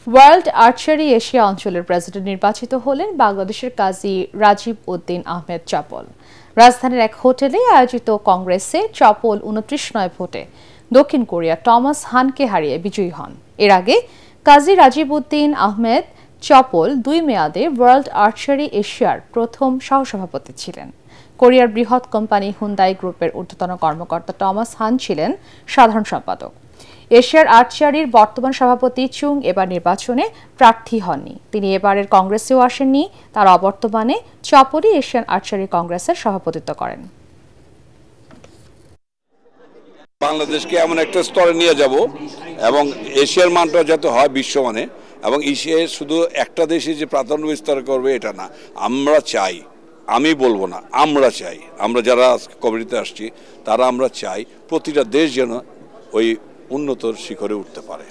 World archery Asia অঞ্চলের president নির্বাচিত হলেন বাংলাদেশের কাজী রাজীব উদ্দিন আহমেদ চপল। রাজধানীর এক হোটেলে আয়োজিত কংগ্রেসে চপল 29 ভোটে দক্ষিণ কোরিয়ার টমাস হানকে হারিয়ে বিজয়ী হন। এর আগে কাজী রাজীব উদ্দিন আহমেদ চপল 2 মেয়াদে ওয়ার্ল্ড আর্চারি এশিয়ার প্রথম সহসভাপতি ছিলেন। কোরিয়ার বৃহৎ কোম্পানি হুন্দাই গ্রুপের ঊর্ধ্বতন কর্মকর্তা টমাস হান ছিলেন সাধারণ সম্পাদক। এশিয়ার আর্চারির বর্তমান সভাপতি চুং এবার নির্বাচনে প্রার্থী হননি। তিনি এবারের কংগ্রেসেও আসেননি। তার অবর্তমানে চপলই এশিয়ান আর্চারি কংগ্রেসের সভাপতিত্ব করেন। বাংলাদেশকে এমন একটা স্তরে নিয়ে যাব এবং এশিয়ার মানটা যাতে হয় বিশ্বমানে, এবং এশিয়ায় শুধু একটা দেশে যে প্রাধান্য বিস্তার করবে এটা না, আমরা চাই, আমি বলবো না, আমরা চাই, আমরা যারা কমিটিতে আসছি তারা আমরা চাই প্রতিটা দেশ যেন ওই উন্নত শিখরে উঠতে পারে।